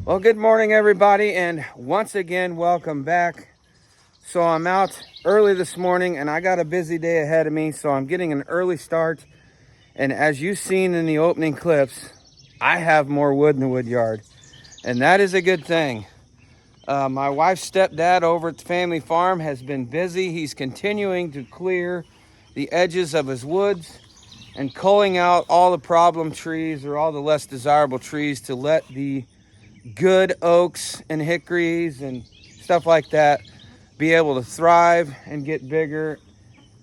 Well, good morning, everybody, and once again, welcome back. So I'm out early this morning, and I got a busy day ahead of me, so I'm getting an early start. And as you've seen in the opening clips, I have more wood in the wood yard, and that is a good thing. My wife's stepdad over at the family farm has been busy. He's continuing to clear the edges of his woods and culling out all the problem trees or all the less desirable trees to let the good oaks and hickories and stuff like that be able to thrive and get bigger.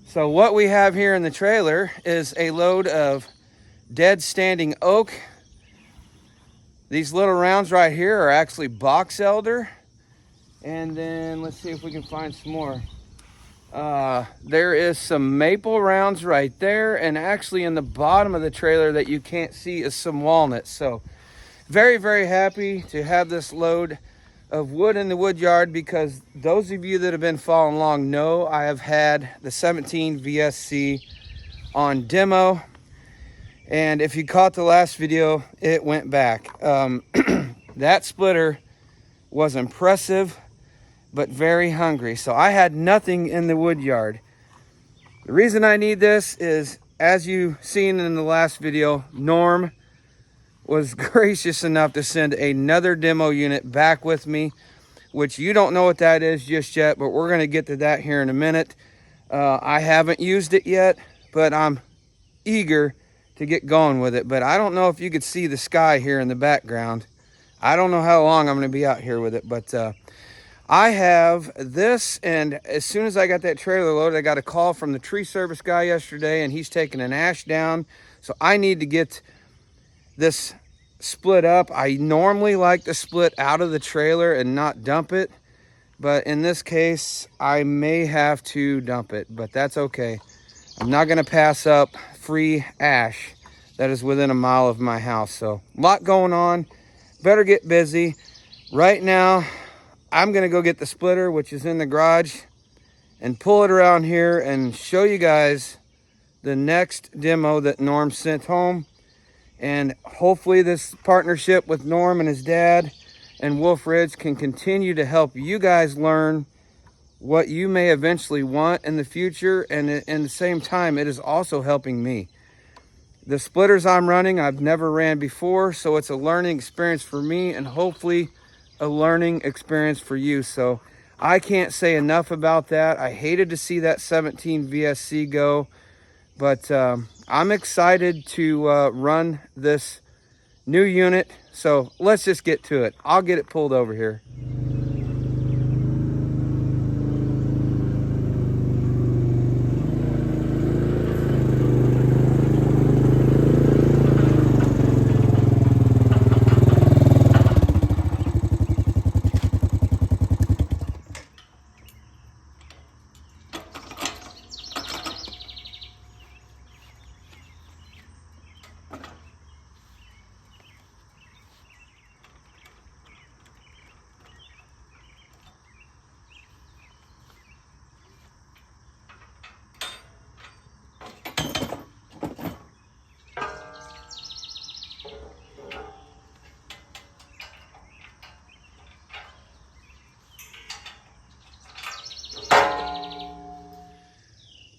So what we have here in the trailer is a load of dead standing oak. These little rounds right here are actually box elder. And then let's see if we can find some more. There is some maple rounds right there, and actually in the bottom of the trailer that you can't see is some walnuts. So very, very happy to have this load of wood in the wood yard, because those of you that have been following along know I have had the 17 VSC on demo. And if you caught the last video, it went back. That splitter was impressive, but very hungry. So I had nothing in the wood yard. The reason I need this is, as you seen in the last video, Norm was gracious enough to send another demo unit back with me, which you don't know what that is just yet, but we're going to get to that here in a minute. I haven't used it yet, but I'm eager to get going with it. But I don't know if you could see the sky here in the background. I don't know how long I'm going to be out here with it, but I have this, and as soon as I got that trailer loaded, I got a call from the tree service guy yesterday, and he's taking an ash down. So I need to get this split up. I normally like to split out of the trailer and not dump it, but in this case I may have to dump it, but that's okay. I'm not going to pass up free ash that is within a mile of my house. So a lot going on, better get busy. Right now I'm going to go get the splitter, which is in the garage, and pull it around here and show you guys the next demo that Norm sent home. And hopefully this partnership with Norm and his dad and Wolfe Ridge can continue to help you guys learn what you may eventually want in the future. And at the same time, it is also helping me. The splitters I'm running, I've never ran before, so it's a learning experience for me, and hopefully a learning experience for you. So I can't say enough about that. I hated to see that 17 VSC go, but I'm excited to run this new unit. So let's just get to it. I'll get it pulled over here.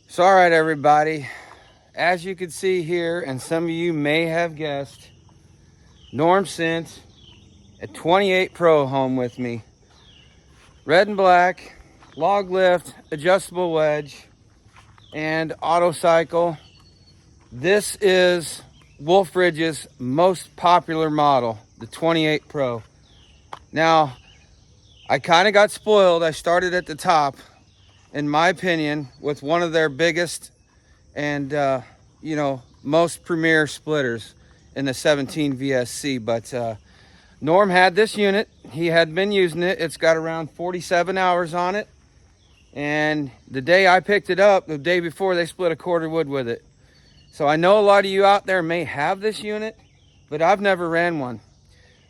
So all right, everybody, as you can see here, and some of you may have guessed, Norm sent a 28 Pro home with me. Red and black, log lift, adjustable wedge, and auto cycle. This is Wolfe Ridge's most popular model, the 28 Pro. Now, I kind of got spoiled. I started at the top, in my opinion, with one of their biggest and most premier splitters in the 17 VSC. But Norm had this unit. He had been using it. It's got around 47 hours on it. And the day I picked it up, the day before, they split a quarter wood with it. So I know a lot of you out there may have this unit, but I've never ran one.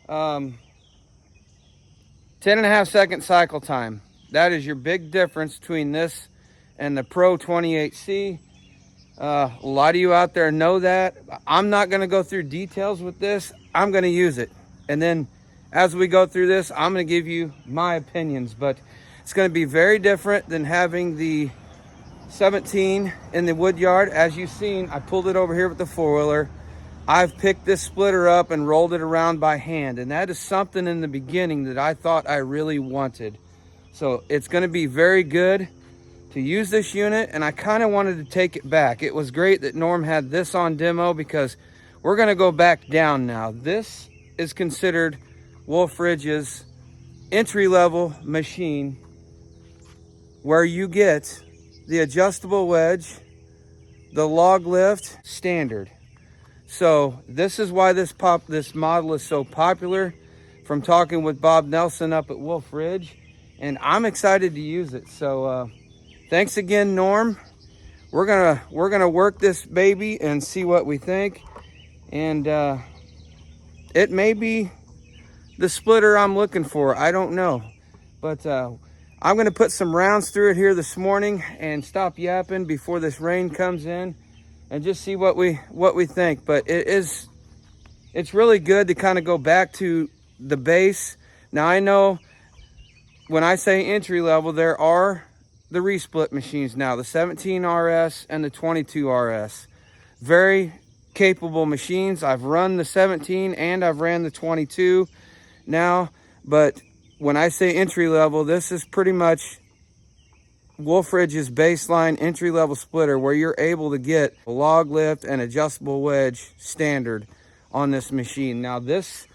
10.5 second cycle time. That is your big difference between this and the Pro 28C. A lot of you out there know that. I'm not going to go through details with this. I'm going to use it. And then as we go through this, I'm going to give you my opinions, but it's going to be very different than having the 17 in the Woodyard. As you've seen, I pulled it over here with the four-wheeler. I've picked this splitter up and rolled it around by hand, and that is something in the beginning that I thought I really wanted. So it's going to be very good to use this unit, and I kind of wanted to take it back. It was great that Norm had this on demo because we're going to go back down now. This is considered Wolfe Ridge's entry-level machine, where you get the adjustable wedge, the log lift standard. So this is why this model is so popular, from talking with Bob Nelson up at Wolfe Ridge, and I'm excited to use it. So thanks again, Norm. We're gonna work this baby and see what we think, and it may be the splitter I'm looking for. I don't know, but I'm gonna put some rounds through it here this morning and stop yapping before this rain comes in, and just see what we think. But it's really good to kind of go back to the base. Now I know when I say entry level, there are the resplit machines now, the 17 RS and the 22 RS. Very capable machines. I've run the 17 and I've ran the 22 now, but when I say entry level, this is pretty much Wolfe Ridge's baseline entry level splitter, where you're able to get a log lift and adjustable wedge standard on this machine. Now this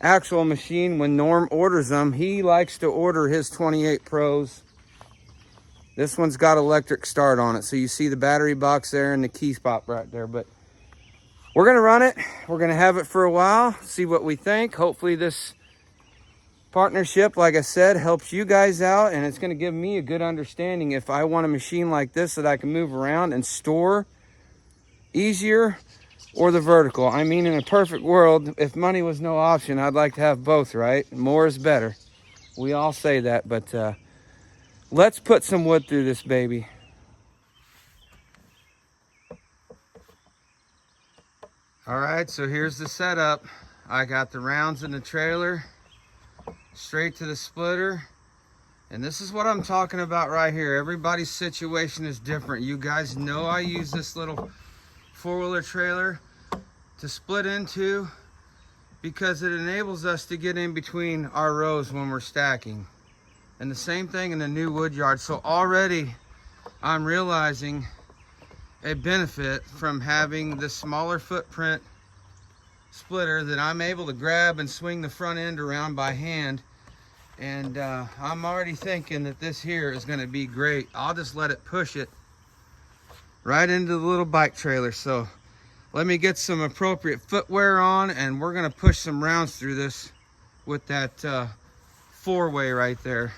actual machine, when Norm orders them, he likes to order his 28 Pros. This one's got electric start on it, so you see the battery box there and the key spot right there. But we're gonna run it, we're gonna have it for a while, see what we think. Hopefully this partnership, like I said, helps you guys out, and it's going to give me a good understanding if I want a machine like this that I can move around and store easier, or the vertical. I mean, in a perfect world, if money was no option, I'd like to have both, right? More is better. We all say that, but let's put some wood through this baby. All right, so here's the setup. I got the rounds in the trailer, straight to the splitter, and this is what I'm talking about right here. Everybody's situation is different. You guys know I use this little four-wheeler trailer to split into because it enables us to get in between our rows when we're stacking. And the same thing in the new Woodyard. So already I'm realizing a benefit from having the smaller footprint splitter, that I'm able to grab and swing the front end around by hand. And I'm already thinking that this here is going to be great. I'll just let it push it right into the little bike trailer. So let me get some appropriate footwear on, and we're going to push some rounds through this with that four-way right there.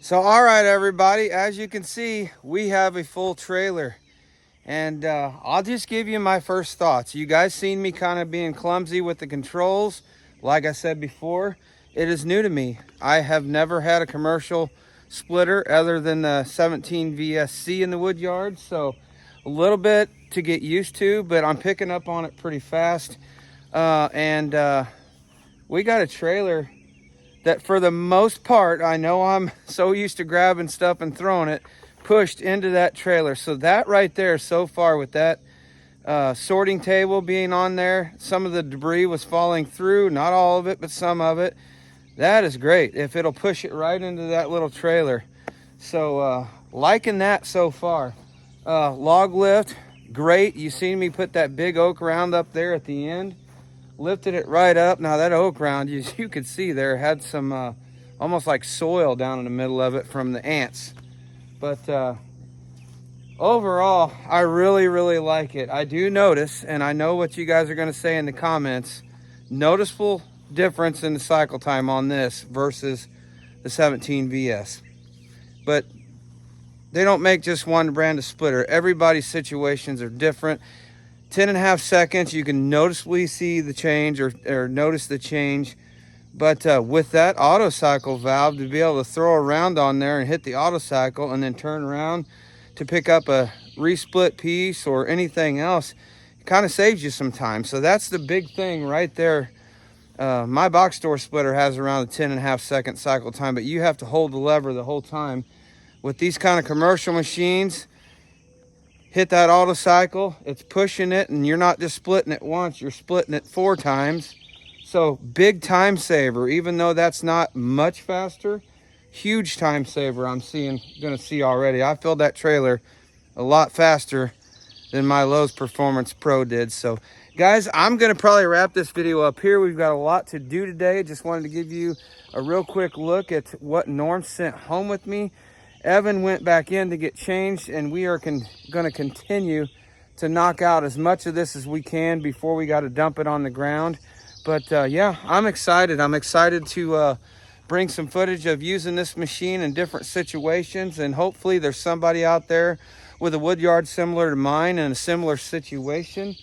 So, all right, everybody, as you can see, we have a full trailer. And I'll just give you my first thoughts. You guys seen me kind of being clumsy with the controls. Like I said before, it is new to me. I have never had a commercial splitter other than the 17 VSC in the Woodyard. So a little bit to get used to, but I'm picking up on it pretty fast. We got a trailer that for the most part, I know I'm so used to grabbing stuff and throwing it, pushed into that trailer. So that right there so far with that sorting table being on there, some of the debris was falling through, not all of it, but some of it. That is great if it'll push it right into that little trailer. So liking that so far. Log lift, great. You seen me put that big oak round up there at the end. Lifted it right up. Now that oak round, you could see there had some almost like soil down in the middle of it from the ants. But overall, I really like it. I do notice, and I know what you guys are going to say in the comments, noticeable difference in the cycle time on this versus the 17 VS. But they don't make just one brand of splitter. Everybody's situations are different. 10.5 seconds, you can noticeably see the change or notice the change. But with that auto cycle valve, to be able to throw a round on there and hit the auto cycle and then turn around to pick up a resplit piece or anything else, it kind of saves you some time. So that's the big thing right there. My box store splitter has around a 10.5 second cycle time, but you have to hold the lever the whole time. With these kind of commercial machines, hit that auto cycle, it's pushing it, and you're not just splitting it once, you're splitting it 4 times. So big time saver, even though that's not much faster, huge time saver gonna see already. I filled that trailer a lot faster than my Lowe's Performance Pro did. So guys, I'm gonna probably wrap this video up here. We've got a lot to do today. Just wanted to give you a real quick look at what Norm sent home with me. Evan went back in to get changed, and we are going to continue to knock out as much of this as we can before we got to dump it on the ground. But yeah, I'm excited. I'm excited to bring some footage of using this machine in different situations, and hopefully there's somebody out there with a Woodyard similar to mine in a similar situation.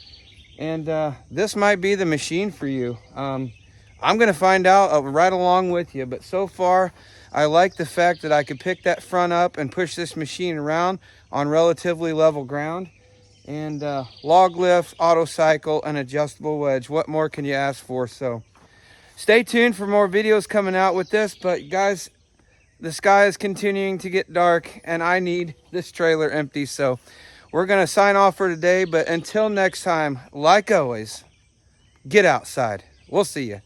And this might be the machine for you. I'm going to find out right along with you, but so far, I like the fact that I could pick that front up and push this machine around on relatively level ground. And log lift, auto cycle, and adjustable wedge. What more can you ask for? So stay tuned for more videos coming out with this. But guys, the sky is continuing to get dark, and I need this trailer empty. So we're going to sign off for today. But until next time, like always, get outside. We'll see you.